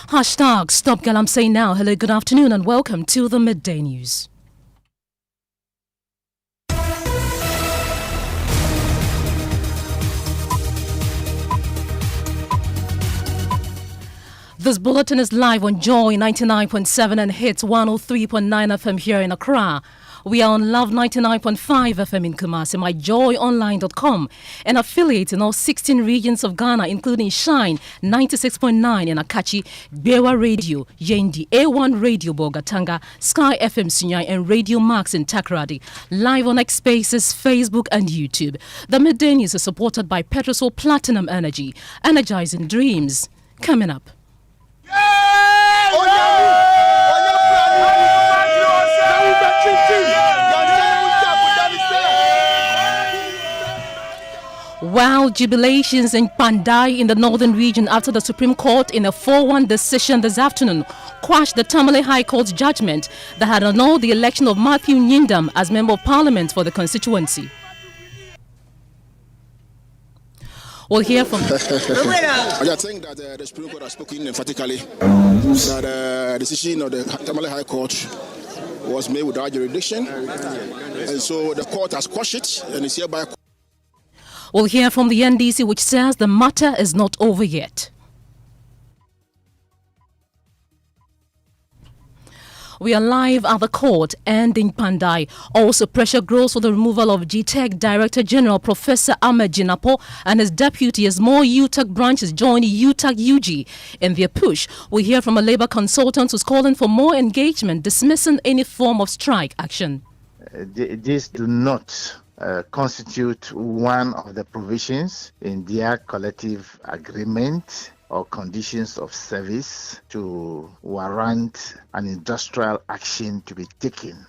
Hashtag Stop Galam Say Now. Hello, good afternoon and welcome to the Midday News. This bulletin is live on Joy 99.7 and hits 103.9 FM here in Accra. We are on Love 99.5 FM in Kumasi, myjoyonline.com, and affiliates in all 16 regions of Ghana, including Shine 96.9 in Akachi, Bewa Radio, Yendi, A1 Radio Bogatanga, Sky FM Sunyai, and Radio Max in Takoradi. Live on X Spaces, Facebook, and YouTube. The Midday News is supported by Petrosol Platinum Energy, energizing dreams. Coming up. Wild jubilations in Kpandai in the northern region after the Supreme Court in a 4-1 decision this afternoon quashed the Tamale High Court's judgment that had annulled the election of Matthew Nyindam as Member of Parliament for the constituency. We'll hear from... I think that the Supreme Court has spoken emphatically that the decision of the Tamale High Court was made without jurisdiction, and so the court has quashed it and is hereby... We'll hear from the NDC, which says the matter is not over yet. We are live at the court and in Kpandai. Also, pressure grows for the removal of GTEC Director General Professor Ahmed Jinapo and his deputy as more UTAC branches join UTAC UG in their push. We hear from a Labour consultant who's calling for more engagement, dismissing any form of strike action. These do not constitute one of the provisions in their collective agreement or conditions of service to warrant an industrial action to be taken.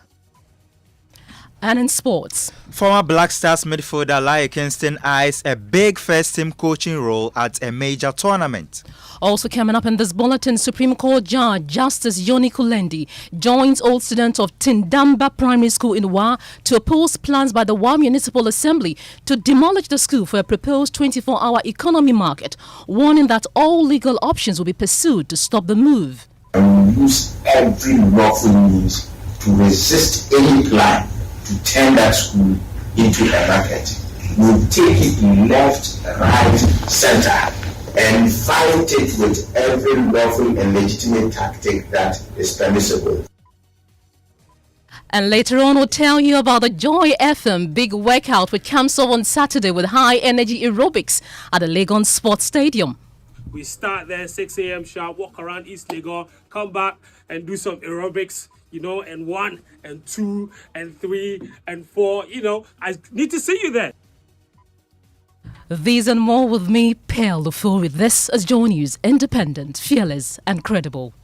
And in sports, former Black Stars midfielder Lai Kingston eyes a big first-team coaching role at a major tournament. Also coming up in this bulletin, Supreme Court Judge Justice Yoni Kulendi joins old students of Tindamba Primary School in Wa to oppose plans by the Wa Municipal Assembly to demolish the school for a proposed 24-hour economy market, warning that all legal options will be pursued to stop the move. And we use every lawful means to resist any plan to turn that school into a market. We'll take it left, right, center, and fight it with every lawful and legitimate tactic that is permissible. And later on, we'll tell you about the Joy FM big workout which comes up on Saturday with high energy aerobics at the Legon Sports Stadium. We start there 6 a.m. sharp, walk around East Legon, come back and do some aerobics, and 1 and 2 and 3 and 4, I need to see you there. These and more with me, Pearl Ofori. This is Joy News, independent, fearless and credible.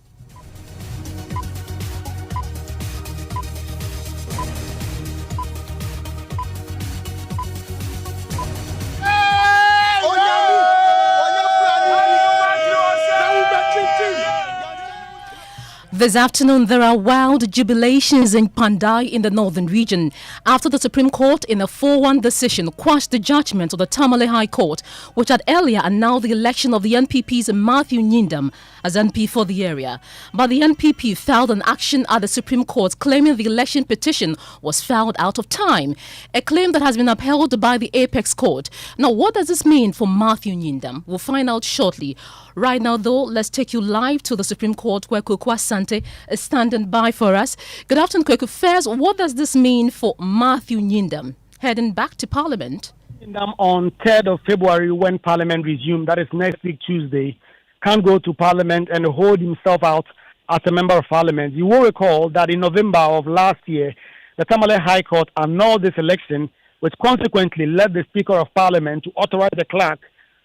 This afternoon, there are wild jubilations in Kpandai in the northern region after the Supreme Court in a 4-1 decision quashed the judgment of the Tamale High Court, which had earlier annulled the election of the NPP's Matthew Nyindam as NP for the area. But the NPP filed an action at the Supreme Court claiming the election petition was filed out of time, a claim that has been upheld by the Apex Court. Now, what does this mean for Matthew Nyindam? We'll find out shortly. Right now, though, let's take you live to the Supreme Court where Kweku Asante is standing by for us. Good afternoon, Kweku. First, what does this mean for Matthew Nyindam heading back to Parliament? Nyindam on 3rd of February when Parliament resumed, that is next week Tuesday, can go to Parliament and hold himself out as a Member of Parliament. You will recall that in November of last year, the Tamale High Court annulled this election, which consequently led the Speaker of Parliament to authorize the clerk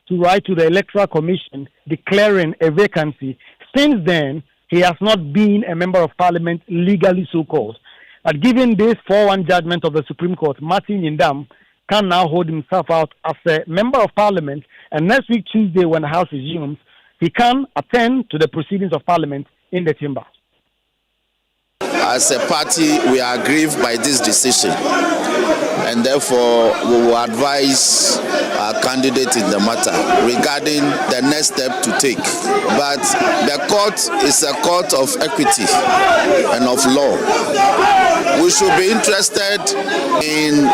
to write to the Electoral Commission declaring a vacancy. Since then, he has not been a Member of Parliament legally so-called. But given this 4-1 judgment of the Supreme Court, Matthew Nyindam can now hold himself out as a Member of Parliament, and next week Tuesday when the House resumes, he can attend to the proceedings of Parliament in the chamber. as a party, we are aggrieved by this decision, and therefore we will advise our candidate in the matter regarding the next step to take. But the court is a court of equity and of law. We should be interested in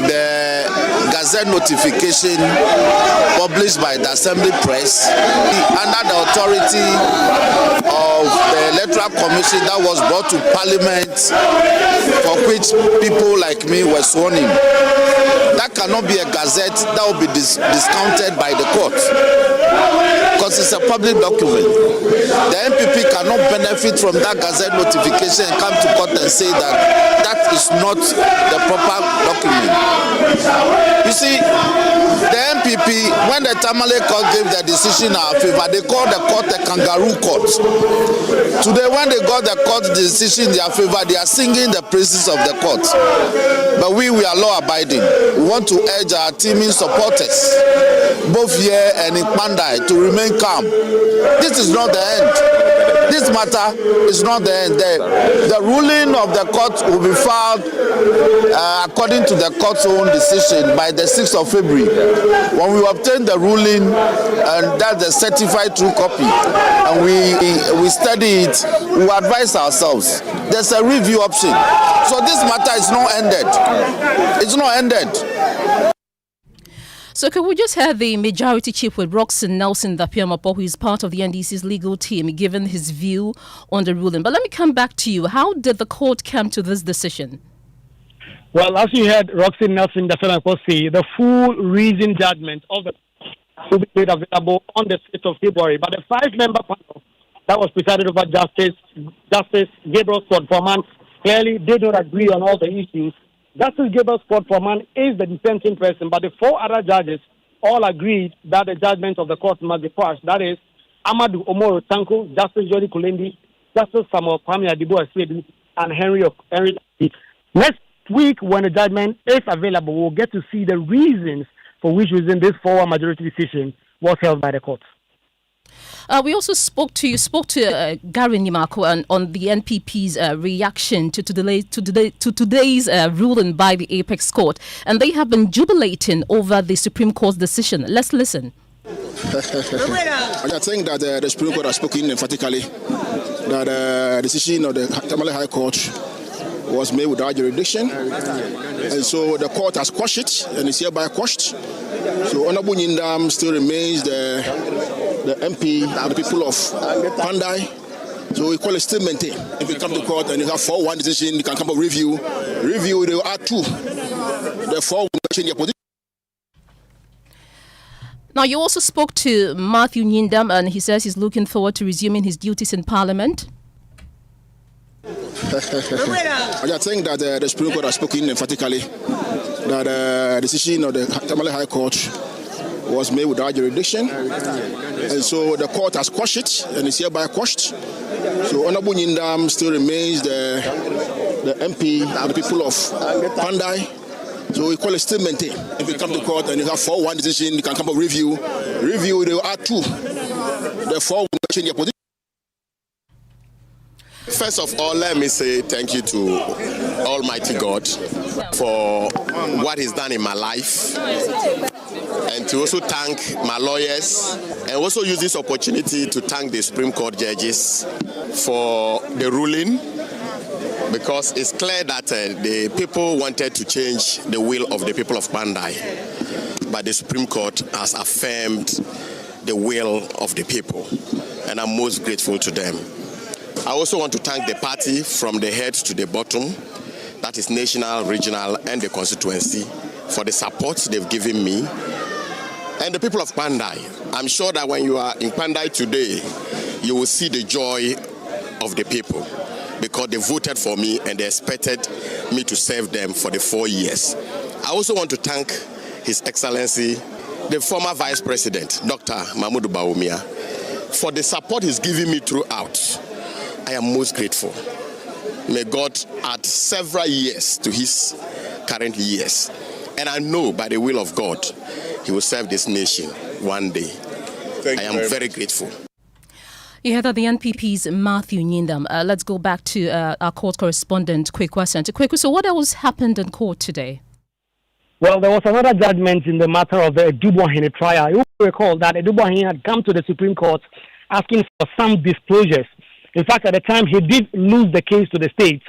the Gazette notification published by the Assembly Press under the authority of the Electoral Commission that was brought to Parliament, for which people like me were sworn in. That cannot be a gazette that will be discounted by the court, because it's a public document. The MPP cannot benefit from that gazette notification and come to court and say that that is not the proper document. You see, the MPP, when the Tamale court gave their decision in our favor, they called the court a kangaroo court. Today, when they got the court decision in their favor, they are singing the praises of the court. But we are law-abiding. We want to urge our teaming supporters, both here and in Kpandai, to remain calm. This is not the end. This matter is not the end. The ruling of the court will be filed according to the court's own decision by the 6th of February. When we obtain the ruling, and that's the certified true copy, and we study it, we advise ourselves. There's a review option. So this matter is not ended. It's not ended. So can we just have the majority chief with Roxanne Nelson Dapiamapo, who is part of the NDC's legal team, given his view on the ruling. But let me come back to you. How did the court come to this decision? Well, as you heard Roxanne Nelson Dapiamapo say, the full reasoned judgment of the will be made available on the 6th of February. But the 5-member panel that was presided over Justice Gabriel Sport-Foreman clearly did not agree on all the issues. Justice Gabriel Sport-Foreman is the dissenting person, but the 4 other judges all agreed that the judgment of the court must be passed. That is Amadou Omoro Tanko, Justice Jody Kulendi, Justice Samuel Kwame Adibo Aswedu, and Henry. Next week, when the judgment is available, we'll get to see the reasons for which reason this 4 majority decision was held by the court. We also spoke to Gary Nimako on the NPP's reaction to today's ruling by the Apex Court, and they have been jubilating over the Supreme Court's decision. Let's listen. I think that the Supreme Court has spoken emphatically that the decision of the Tamale High Court was made without jurisdiction, and so the court has quashed it and is hereby quashed. So Honorable Nyindam still remains the MP and the people of Kpandai. So we call it still maintain. If you come to court and you have 4-1 decision, you can come up review. Review, they are 2. Therefore, we change your position. Now, you also spoke to Matthew Nyindam, and he says he's looking forward to resuming his duties in Parliament. I think that the Supreme Court has spoken emphatically that the decision of the Tamale High Court was made without jurisdiction, and so the court has quashed it and is hereby quashed. So Honorable Nyindam still remains the MP and the people of Kpandai. So we call it still maintain. If you come to court and you have 4-1 decision, you can come up review. Review, they are 2. Therefore, we change your position. First of all, let me say thank you to Almighty God for what He's done in my life, and to also thank my lawyers, and also use this opportunity to thank the Supreme Court judges for the ruling, because it's clear that the people wanted to change the will of the people of Kpandai, but the Supreme Court has affirmed the will of the people, and I'm most grateful to them. I also want to thank the party from the head to the bottom, that is national, regional, and the constituency, for the support they've given me. And the people of Kpandai, I'm sure that when you are in Kpandai today, you will see the joy of the people, because they voted for me and they expected me to serve them for the 4 years. I also want to thank His Excellency, the former Vice President, Dr. Mahmoud Bawumia, for the support he's given me throughout. I am most grateful. May God add several years to his current years. And I know by the will of God, he will serve this nation one day. I am very grateful. You heard that the NPP's Matthew Nyindam. Let's go back to our court correspondent, Kweku. So what else happened in court today? Well, there was another judgment in the matter of the Duboahene trial. You will recall that Duboahene had come to the Supreme Court asking for some disclosures. In fact, at the time, he did lose the case to the state.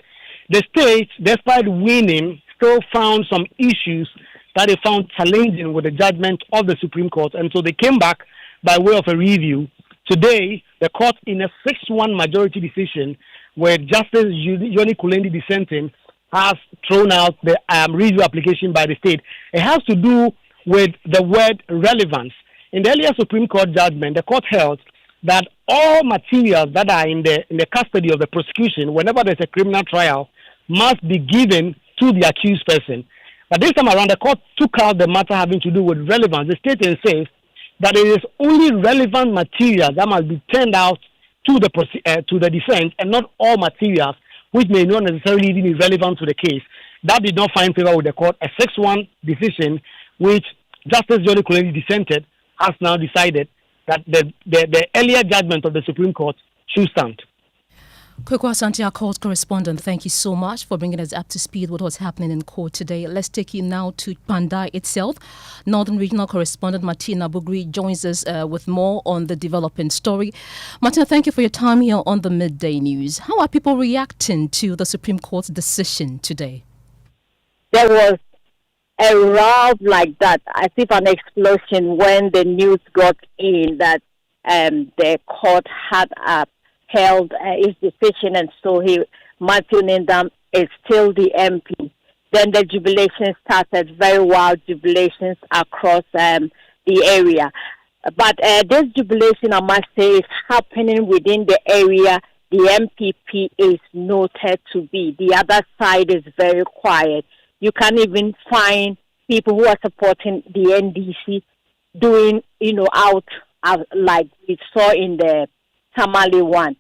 The state, despite winning, still found some issues that they found challenging with the judgment of the Supreme Court. And so they came back by way of a review. Today, the court, in a 6-1 majority decision, where Justice Yoni Kulendi dissenting, has thrown out the review application by the state. It has to do with the word relevance. In the earlier Supreme Court judgment, the court held that all materials that are in the custody of the prosecution, whenever there's a criminal trial, must be given to the accused person. But this time around, the court took out the matter having to do with relevance. The state says that it is only relevant material that must be turned out to the defense, and not all materials which may not necessarily even be relevant to the case. That did not find favor with the court. A 6-1 decision, which Justice Johnny Kulendi dissented, has now decided that the earlier judgment of the Supreme Court should stand. Kweku Asante, our court correspondent, thank you so much for bringing us up to speed with what's happening in court today. Let's take you now to Kpandai itself. Northern Regional Correspondent Martina Bugri joins us with more on the developing story. Martina, thank you for your time here on the Midday News. How are people reacting to the Supreme Court's decision today? There was a row like that, as if an explosion, when the news got in that the court had held his decision, and so Matthew Nyindam is still the MP. Then the jubilation started, very wild jubilations across the area. But this jubilation, I must say, is happening within the area the MPP is noted to be. The other side is very quiet. You can't even find people who are supporting the NDC doing, out like we saw in the Tamale one.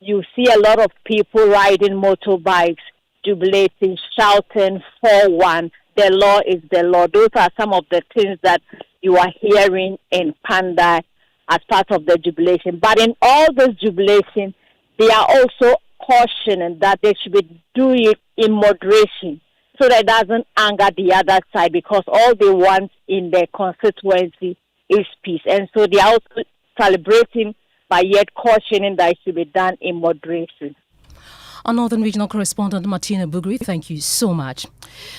You see a lot of people riding motorbikes, jubilating, shouting, 4-1, the law is the law. Those are some of the things that you are hearing in Kpandai as part of the jubilation. But in all this jubilation, they are also cautioning that they should be doing it in moderation so that it doesn't anger the other side, because all they want in their constituency is peace. And so they are also celebrating, but yet cautioning that it should be done in moderation. Our Northern Regional Correspondent Martina Bugri, thank you so much.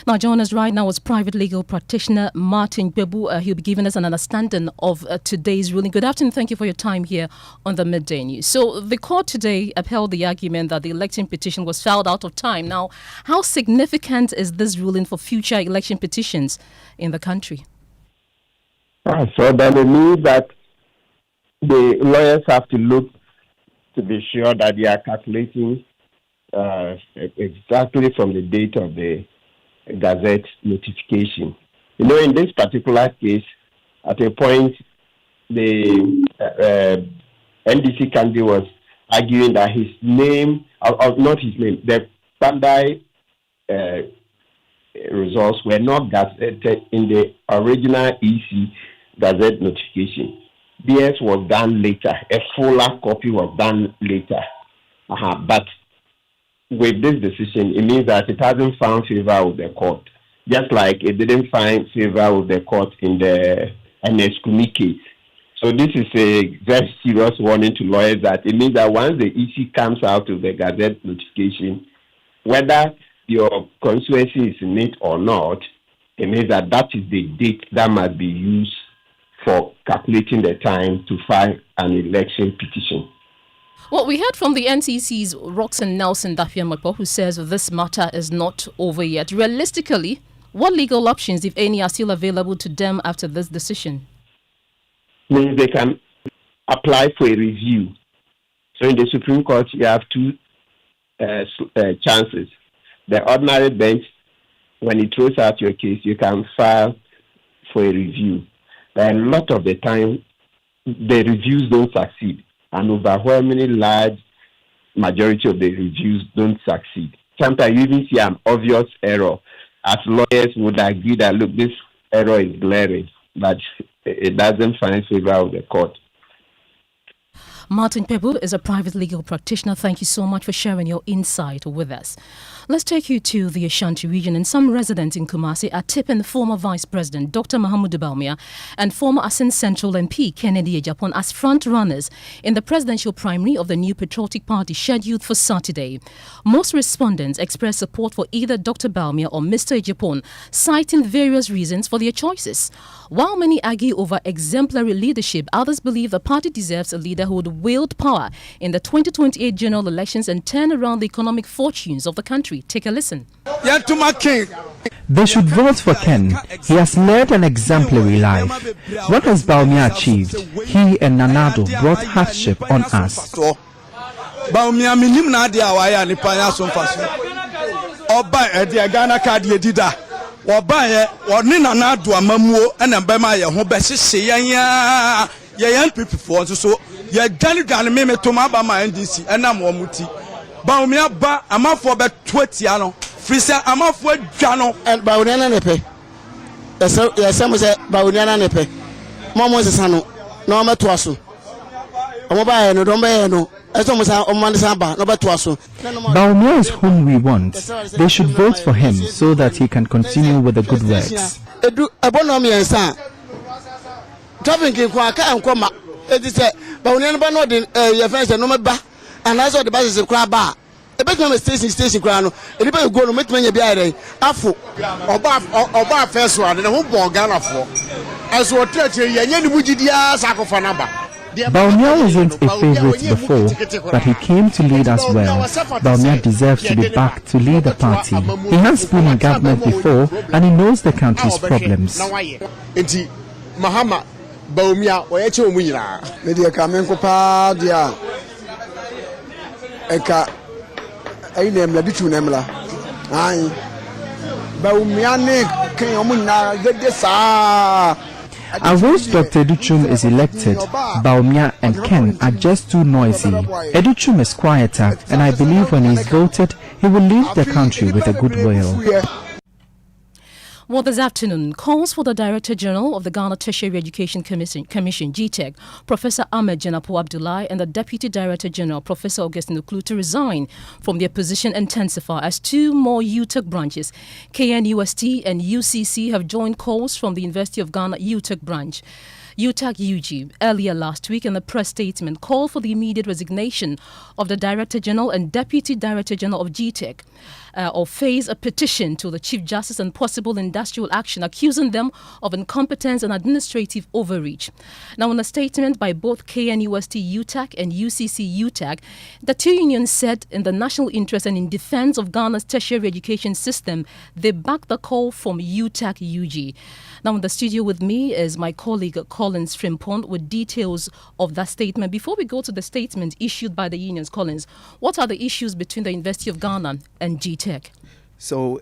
Now, joining us right now is private legal practitioner Martin Bebu. He'll be giving us an understanding of today's ruling. Good afternoon. Thank you for your time here on the Midday News. So, the court today upheld the argument that the electing petition was filed out of time. Now, how significant is this ruling for future election petitions in the country? So, then it means that the lawyers have to look to be sure that they are calculating exactly from the date of the Gazette notification. In this particular case, at a point, the NDC candidate was arguing that his name, not his name, the Kpandai results were not gazetted in the original EC Gazette notification. BS was done later. A fuller copy was done later. But with this decision, it means that it hasn't found favor with the court. Just like it didn't find favor with the court in the Neskumi case. So this is a very serious warning to lawyers that it means that once the EC comes out of the Gazette notification, whether your constituency is in it or not, it means that that is the date that must be used for calculating the time to file an election petition. Well, we heard from the NCC's Roxanne Nelson Dafiamapo, who says this matter is not over yet. Realistically, what legal options, if any, are still available to them after this decision? Means they can apply for a review. So in the Supreme Court, you have two chances. The ordinary bench, when it throws out your case, you can file for a review. But a lot of the time, the reviews don't succeed. An overwhelmingly large majority of the reviews don't succeed. Sometimes you even see an obvious error. As lawyers would agree that, look, this error is glaring, but it doesn't find favor of the court. Martin Pebu is a private legal practitioner. Thank you so much for sharing your insight with us. Let's take you to the Ashanti region, and some residents in Kumasi are tipping former Vice President Dr. Mahamudu Bawumia and former Asin Central MP Kennedy Ejapon as front-runners in the presidential primary of the new Patriotic Party scheduled for Saturday. Most respondents expressed support for either Dr. Bawumia or Mr. Ejapon, citing various reasons for their choices. While many argue over exemplary leadership, others believe the party deserves a leader who would wield power in the 2028 general elections and turn around the economic fortunes of the country. Take a listen. They should vote for Ken. He has led an exemplary life. What has Bawumia achieved? He and Nanado brought hardship on us. Bawumia minim na dia waya ni panya so mfaso. Oba e dia Ghana card ye dida. Oba ye oni Nanado amamuo na bema ye ho be hihye yan ye NPP for so ye Ghana me to ma ba ma NDC na mo muti. Bawumia ba amafo be tuatia no. Frisa amafo adwa no. Bawumia na nepe. Yesa mo se Bawumia na nepe. Momo sesa no na o meto aso. Omo ba ye no don ba ye no. Bawumia is whom we want. They should vote for him so that he can continue with the good works. Bawumia wasn't a favorite before, but he came to lead us well. Bawumia deserves to be back to lead the party. He has been in government before and he knows the country's problems. I wish Dr. Educhum is elected. Bawumia and Ken are just too noisy. Educhum is quieter, and I believe when he's voted, he will lead the country with a good will. Well, this afternoon, calls for the Director General of the Ghana Tertiary Education Commission GTEC, Professor Ahmed Jenapo Abdullahi, and the Deputy Director General, Professor Augustine Uklu, to resign from their position intensify as two more UTEC branches, KNUST and UCC, have joined calls from the University of Ghana UTEC branch. UTAG UG earlier last week in a press statement called for the immediate resignation of the Director General and Deputy Director General of GTEC or face a petition to the Chief Justice and possible industrial action accusing them of incompetence and administrative overreach. Now, in a statement by both KNUST UTAG and UCC UTAG, the two unions said in the national interest and in defense of Ghana's tertiary education system, they back the call from UTAG UG. Now, in the studio with me is my colleague Collins Frimpong with details of that statement. Before we go to the statement issued by the unions, Collins, what are the issues between the University of Ghana and GTEC? So,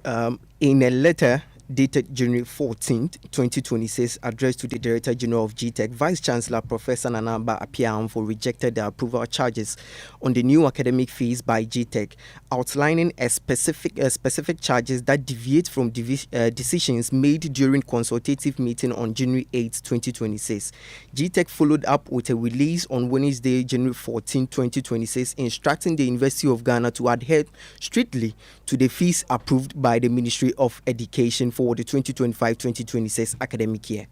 in a letter dated January 14th, 2026, addressed to the Director General of GTEC, Vice Chancellor Professor Nanaba Apiaamfo rejected the approval charges on the new academic fees by GTEC, outlining specific charges that deviate from decisions made during consultative meeting on January 8, 2026. GTEC followed up with a release on Wednesday, January 14, 2026, instructing the University of Ghana to adhere strictly to the fees approved by the Ministry of Education for the 2025-2026 academic year.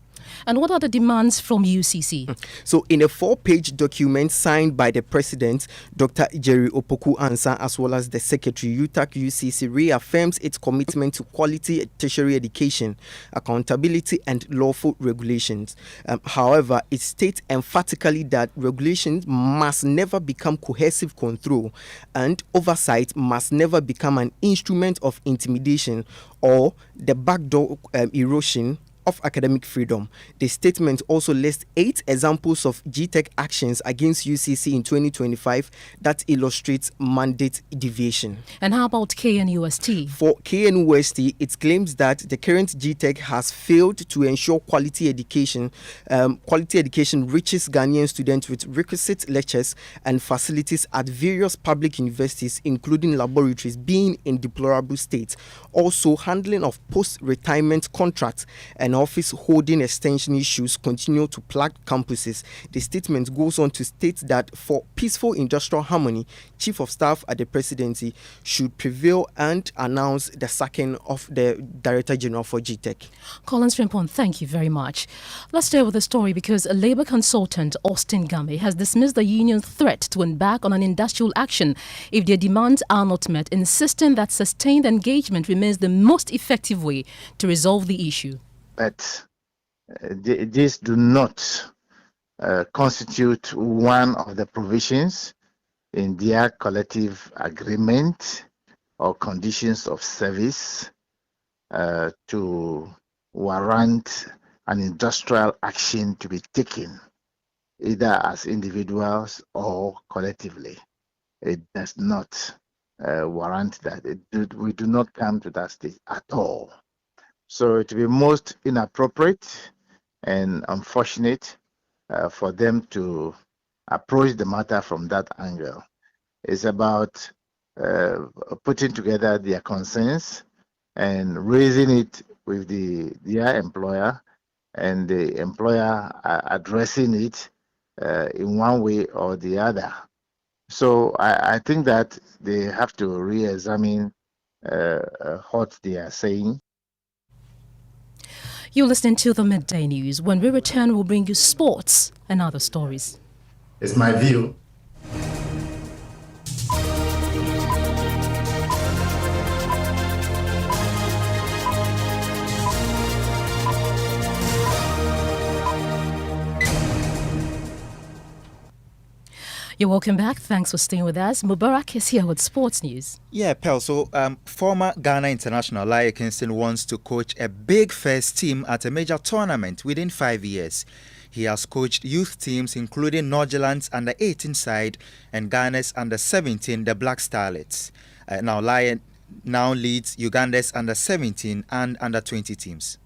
And what are the demands from UCC? So, in a 4-page document signed by the President, Dr. Jerry Opoku Ansah, as well as the Secretary, UTAC UCC reaffirms its commitment to quality tertiary education, accountability, and lawful regulations. However, it states emphatically that regulations must never become cohesive control, and oversight must never become an instrument of intimidation or the backdoor erosion of academic freedom. The statement also lists 8 examples of GTEC actions against UCC in 2025 that illustrates mandate deviation. And how about KNUST? For KNUST, it claims that the current GTEC has failed to ensure quality education. Quality education reaches Ghanaian students with requisite lectures and facilities at various public universities, including laboratories, being in deplorable state. Also, handling of post-retirement contracts and office holding extension issues continue to plague campuses. The statement goes on to state that for peaceful industrial harmony, Chief of Staff at the Presidency should prevail and announce the sacking of the Director General for GTech. Collins Frimpong, thank you very much. Let's stay with the story because a Labour consultant, Austin Game, has dismissed the union's threat to embark on an industrial action if their demands are not met, insisting that sustained engagement remains the most effective way to resolve the issue. But these do not constitute one of the provisions in their collective agreement or conditions of service to warrant an industrial action to be taken, either as individuals or collectively. It does not warrant that. We do not come to that stage at all. So it will be most inappropriate and unfortunate for them to approach the matter from that angle. It's about putting together their concerns and raising it with their employer, and the employer addressing it in one way or the other. So I think that they have to re-examine what they are saying. You're listening to the Midday News. When we return, we'll bring you sports and other stories. It's my view. You're welcome back. Thanks for staying with us. Mubarak is here with sports news. Yeah, Pearl. So, former Ghana international Laie Kingston wants to coach a big first team at a major tournament within 5 years. He has coached youth teams including Norgeland's under-18 side and Ghana's under-17, the Black Starlets. Now, Laie now leads Uganda's under-17 and under-20 teams.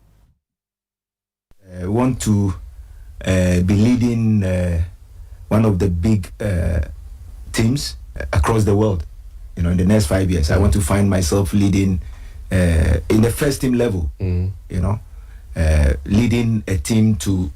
I want to be leading one of the big teams across the world, in the next 5 years. I want to find myself leading in the first team level, leading a team to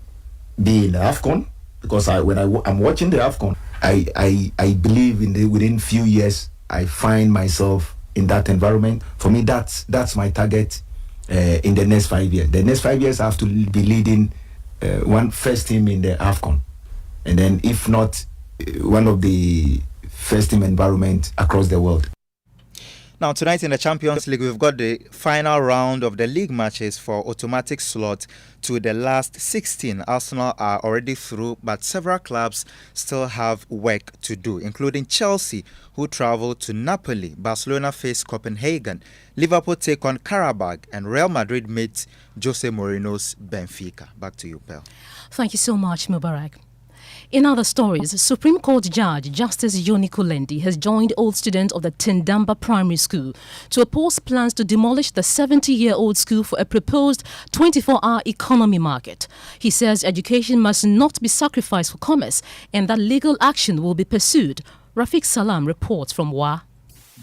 be in the AFCON, because when I'm watching the AFCON, I believe within few years I find myself in that environment. For me, that's my target in the next 5 years. The next 5 years I have to be leading one first team in the AFCON. And then, if not, one of the first team environment across the world. Now, tonight in the Champions League, we've got the final round of the league matches for automatic slot to the last 16. Arsenal are already through, but several clubs still have work to do, including Chelsea, who travel to Napoli. Barcelona face Copenhagen. Liverpool take on Karabakh, and Real Madrid meet Jose Mourinho's Benfica. Back to you, Pearl. Thank you so much, Mubarak. In other stories, Supreme Court Judge Justice Yoni Kulendi has joined old students of the Tindamba Primary School to oppose plans to demolish the 70-year-old school for a proposed 24-hour economy market. He says education must not be sacrificed for commerce and that legal action will be pursued. Rafiq Salam reports from Wa.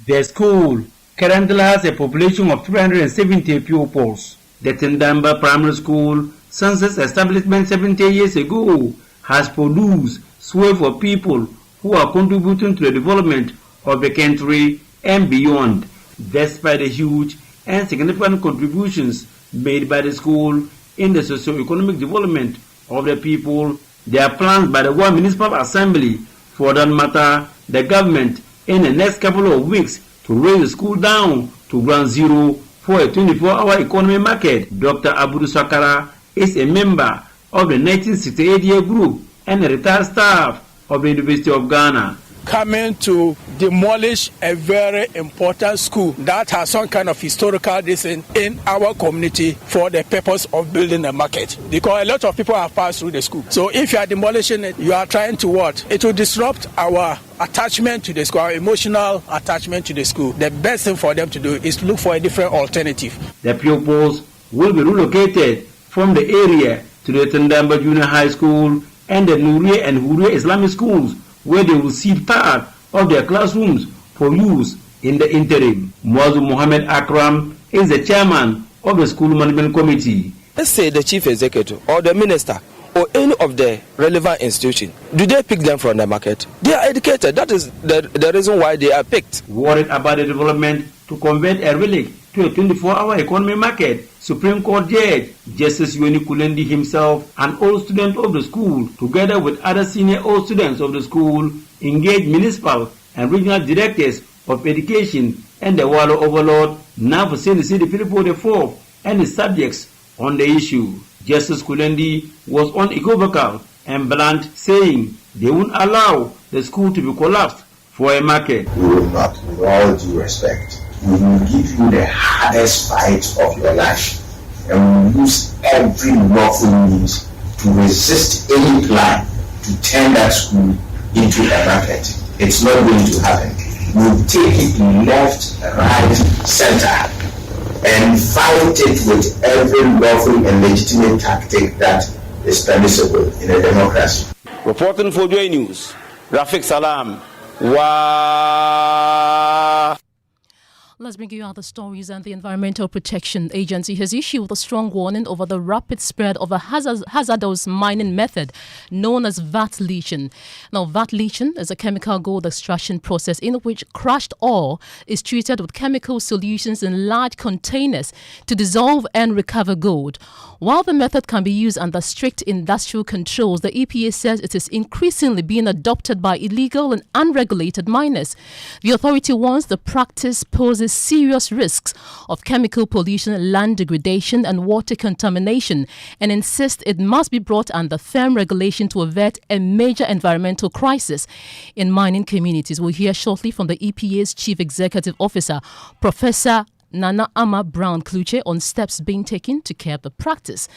The school currently has a population of 370 pupils. The Tindamba Primary School, since its establishment 70 years ago, has produced sway for people who are contributing to the development of the country and beyond. Despite the huge and significant contributions made by the school in the socio-economic development of the people, there are plans by the World Municipal Assembly, for that matter, the government, in the next couple of weeks to raise the school down to ground zero for a 24-hour economy market. Dr. Abudu Sakara is a member of the 1968-year group and a retired staff of the University of Ghana. Coming to demolish a very important school that has some kind of historical reason in our community for the purpose of building a market. Because a lot of people have passed through the school. So if you are demolishing it, you are trying to what? It will disrupt our attachment to the school, our emotional attachment to the school. The best thing for them to do is look for a different alternative. The pupils will be relocated from the area to the Tindamba Junior High School and the Nuriye and Huriye Islamic schools, where they will receive part of their classrooms for use in the interim. Muazu Mohammed Akram is the chairman of the school management committee. let's say the chief executive or the minister or any of the relevant institution, do they pick them from the market? They are educated. That is the reason why they are picked. Worried about the development to convert a relic to a 24-hour economy market, Supreme Court Judge Justice Yoni Kulendi himself, an old student of the school, together with other senior old students of the school, engaged municipal and regional directors of education and the Wallo Overlord, now for City People the Fourth, and the subjects on the issue. Justice Kulendi was unequivocal and blunt, saying they won't allow the school to be collapsed for a market. We will not, with all due respect, we will give you the hardest fight of your life, and we will use every lawful means to resist any plan to turn that school into a market. It's not going to happen. We'll take it left, right, center, and fight it with every lawful and legitimate tactic that is permissible in a democracy. Reporting for Joy News, Rafik Salam. Wow. Let's bring you other stories. And the Environmental Protection Agency has issued a strong warning over the rapid spread of a hazardous mining method known as vat leaching. Now, vat leaching is a chemical gold extraction process in which crushed ore is treated with chemical solutions in large containers to dissolve and recover gold. While the method can be used under strict industrial controls, the EPA says it is increasingly being adopted by illegal and unregulated miners. The authority warns the practice poses serious risks of chemical pollution, land degradation and water contamination, and insists it must be brought under firm regulation to avert a major environmental crisis in mining communities. We'll hear shortly from the EPA's Chief Executive Officer, Professor Nana Ama Brown Kluche, on steps being taken to curb the practice.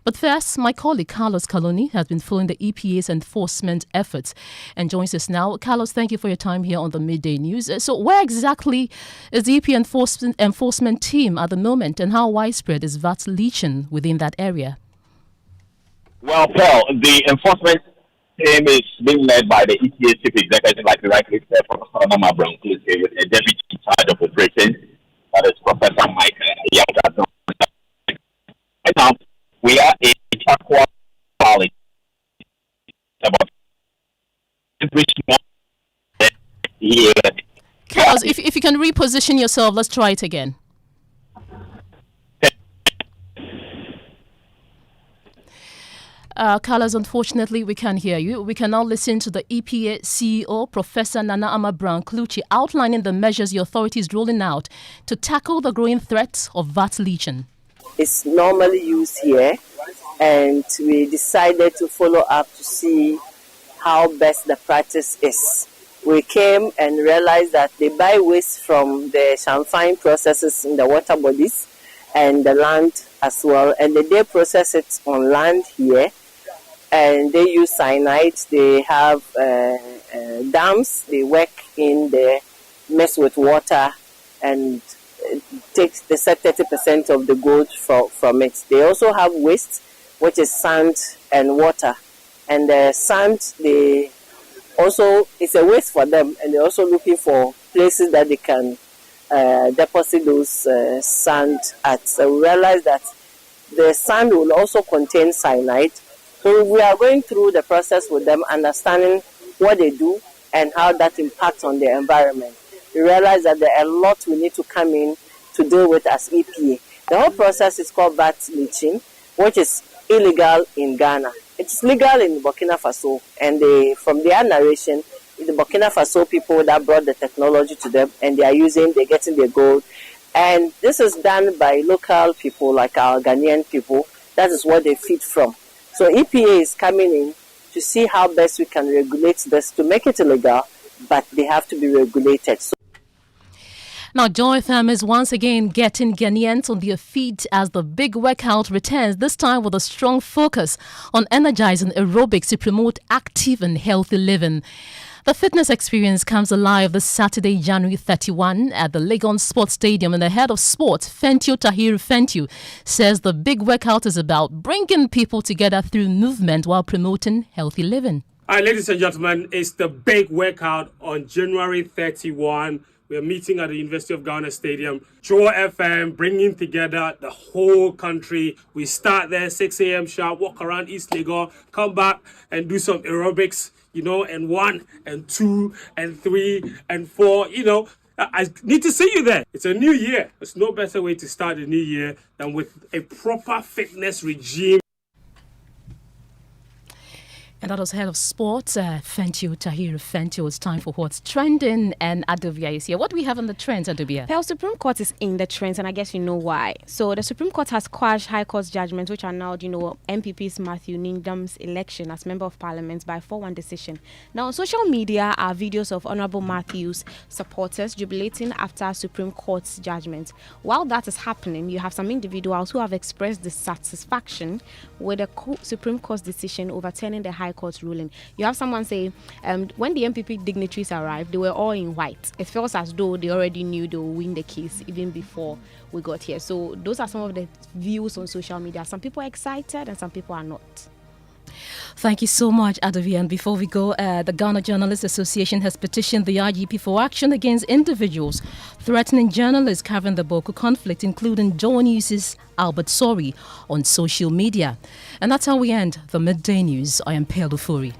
But first, my colleague Carlos Caloni has been following the EPA's enforcement efforts and joins us now. Carlos, thank you for your time here on the Midday News. So where exactly is the EPA enforcement team at the moment, and how widespread is vat leaching within that area? Well, Paul, the enforcement team is being led by the EPA Chief Executive, like you rightly said, Professor Nana Brown Kluche, with a deputy in charge of operations. That is Professor Mike Young. Right now, we are in Chakwa Valley. Carlos, if you can reposition yourself, let's try it again. Carlos, unfortunately, we can't hear you. We can now listen to the EPA CEO, Professor Nana Ama Brown Kluche, outlining the measures the authority is rolling out to tackle the growing threat of vat leaching. It's normally used here, and we decided to follow up to see how best the practice is. We came and realized that they buy waste from the champagne processes in the water bodies and the land as well, and they process it on land here. And they use cyanide. They have dams. They work in there, mess with water, and take the 30% of the gold from it. They also have waste, which is sand and water. And the sand, they also, it's a waste for them, and they're also looking for places that they can deposit those sand at. So we realize that the sand will also contain cyanide. So we are going through the process with them, understanding what they do and how that impacts on the environment. We realize that there are a lot we need to come in to deal with as EPA. The whole process is called vat leaching, which is illegal in Ghana. It's legal in Burkina Faso, and from their narration, the Burkina Faso people that brought the technology to them, and they're getting their gold. And this is done by local people like our Ghanaian people. That is what they feed from. So EPA is coming in to see how best we can regulate this to make it illegal, but they have to be regulated. Now, Joy FM is once again getting Ghanaians on their feet as the big workout returns, this time with a strong focus on energizing aerobics to promote active and healthy living. The fitness experience comes alive this Saturday, January 31 at the Legon Sports Stadium, and the head of sport, Fentio Tahir Fentio, says the big workout is about bringing people together through movement while promoting healthy living. All right, ladies and gentlemen, it's the big workout on January 31 We are meeting at the University of Ghana Stadium. Joy FM, bringing together the whole country. We start there 6 a.m. sharp, walk around East Lagos, come back and do some aerobics, and 1 and 2 and 3 and 4, I need to see you there. It's a new year. There's no better way to start the new year than with a proper fitness regime. And that was head of sports, Fentio Tahir Fentio. It's time for what's trending, and Adubia is here. What do we have on the trends, Adubia? The Supreme Court is in the trends, and I guess you know why. So the Supreme Court has quashed High Court's judgments, which annulled, MPP's Matthew Nindam's election as Member of Parliament by 4-1 decision. Now, on social media are videos of Honorable Matthew's supporters jubilating after Supreme Court's judgment. While that is happening, you have some individuals who have expressed dissatisfaction with the Supreme Court's decision overturning the High Court's ruling. You have someone say, when the MPP dignitaries arrived, they were all in white. It feels as though they already knew they would win the case even before we got here. So those are some of the views on social media. Some people are excited and some people are not. Thank you so much, Adavi. And before we go, the Ghana Journalists Association has petitioned the IGP for action against individuals threatening journalists covering the Boko conflict, including Joy News' Albert Sori, on social media. And that's how we end the Midday News. I am Pearl Ofori.